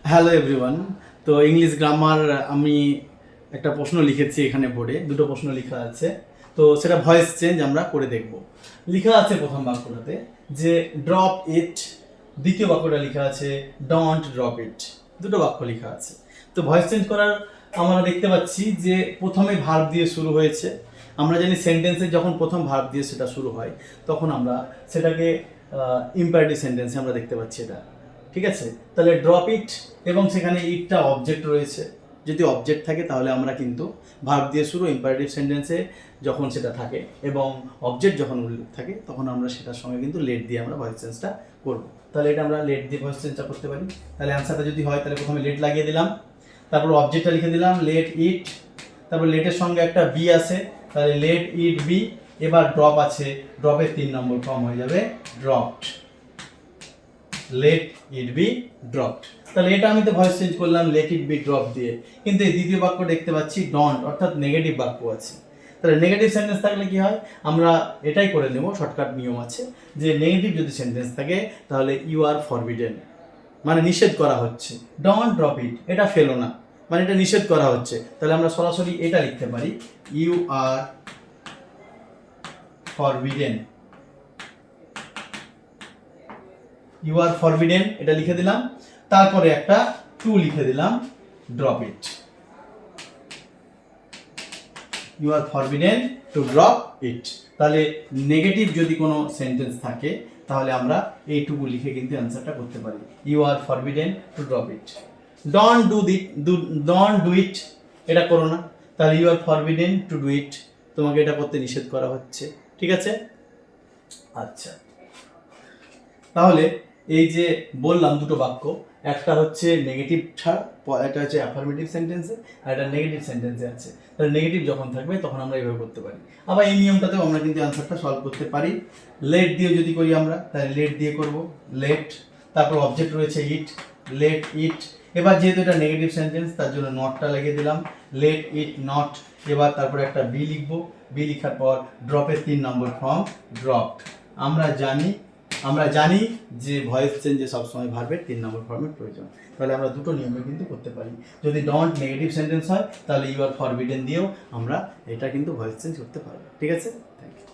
Hello everyone. তো English grammar আমি একটা প্রশ্ন লিখেছি এখানে বোর্ডে, দুটো প্রশ্ন লেখা আছে। তো সেটা ভয়েস চেঞ্জ আমরা করে দেখব। লেখা আছে প্রথম বাক্যটাতে যে ড্রপ ইট, দ্বিতীয় বাক্যটা লেখা আছে ডোন্ট ড্রপ ইট। দুটো বাক্য লেখা আছে। তো ভয়েস চেঞ্জ করার আমরা দেখতে পাচ্ছি যে প্রথমে ভার্ব দিয়ে শুরু হয়েছে। আমরা জানি সেন্টেন্সে যখন প্রথম ভার্ব দিয়ে সেটা শুরু হয় তখন আমরা সেটাকে ইম্পারেটিভ সেন্টেন্সে আমরা দেখতে পাচ্ছি এটা। ঠিক আছে, তাহলে ড্রপ ইট এবং সেখানে ইটটা অবজেক্ট রয়েছে। যদি অবজেক্ট থাকে তাহলে আমরা কিন্তু ভার্ব দিয়ে শুরু ইম্পারেটিভ সেন্টেন্সে যখন সেটা থাকে এবং অবজেক্ট যখন উল্লেখ থাকে তখন আমরা সেটার সঙ্গে কিন্তু লেট দিয়ে আমরা ভয়েস চেঞ্জটা করবো। তাহলে এটা আমরা লেট দিয়ে ভয়েস চেঞ্জটা করতে পারি। তাহলে অ্যান্সারটা যদি হয় তাহলে প্রথমে লেট লাগিয়ে দিলাম, তারপর অবজেক্টটা লিখে দিলাম লেট ইট, তারপর লেটের সঙ্গে একটা বি আছে তাহলে লেট ইট বি। এবার ড্রপ আছে, ড্রপের 3 নম্বর ফর্ম হয়ে যাবে dropped, let it be dropped. তাহলে এটা আমি তো ভয়েস চেঞ্জ করলাম লেট ইট বি ড্রপ দিয়ে, কিন্তু এই দ্বিতীয় বাক্য দেখতে পাচ্ছি ডন্ট অর্থাৎ নেগেটিভ বাক্য আছে। তাহলে নেগেটিভ সেন্টেন্স থাকলে কি হয়, আমরা এটাই করে নেব, শর্টকাট নিয়ম আছে যে নেগেটিভ যদি সেন্টেন্স থাকে তাহলে ইউ আর ফরবিডেন, মানে নিষেধ করা হচ্ছে। ডন্ট ড্রপ ইট, এটা ফেলো না, মানে এটা নিষেধ করা হচ্ছে। তাহলে আমরা সরাসরি এটা লিখতে পারি you are forbidden, you are forbidden এটা লিখে দিলাম, তারপরে একটা টু লিখে দিলাম drop it, you are forbidden to drop it. তাহলে নেগেটিভ যদি কোনো সেন্টেন্স থাকে তাহলে আমরা এইটুকু লিখে কিন্তু অ্যান্সারটা করতে পারি, you are forbidden to drop it. Don't do it, এটা করো না, তাহলে you are forbidden to do it, তোমাকে এটা করতে নিষেধ করা হচ্ছে। ঠিক আছে, আচ্ছা। তাহলে এই যে বললাম দুটো বাক্য, একটা হচ্ছে নেগেটিভ ছাড়া, একটা হচ্ছে অ্যাফার্মেটিভ সেন্টেন্সে আর একটা নেগেটিভ সেন্টেন্সে আছে। তাহলে নেগেটিভ যখন থাকবে তখন আমরা এইভাবে করতে পারি। আবার এই নিয়মটাতেও আমরা কিন্তু অ্যান্সারটা সলভ করতে পারি। লেট দিয়ে যদি করি আমরা তাহলে লেট দিয়ে করব, লেট, তারপর অবজেক্ট রয়েছে ইট, লেট ইট। এবার যেহেতু এটা নেগেটিভ সেন্টেন্স তার জন্য নটটা লাগিয়ে দিলাম, লেট ইট নট। এবার তারপরে একটা বি লিখবো, বি লিখার পর ড্রপের 3 নম্বর ফর্ম ড্রপড। আমরা জানি যে ভয়েস চেঞ্জে সবসময় ভার্বের 3 নম্বর ফর্মের প্রয়োজন। তাহলে আমরা দুটো নিয়মে কিন্তু করতে পারি। যদি ডন্ট নেগেটিভ সেন্টেন্স হয় তাহলে ইউ আর ফরবিডেন দিয়েও আমরা এটা কিন্তু ভয়েস চেঞ্জ করতে পারবো। ঠিক আছে, থ্যাংক ইউ।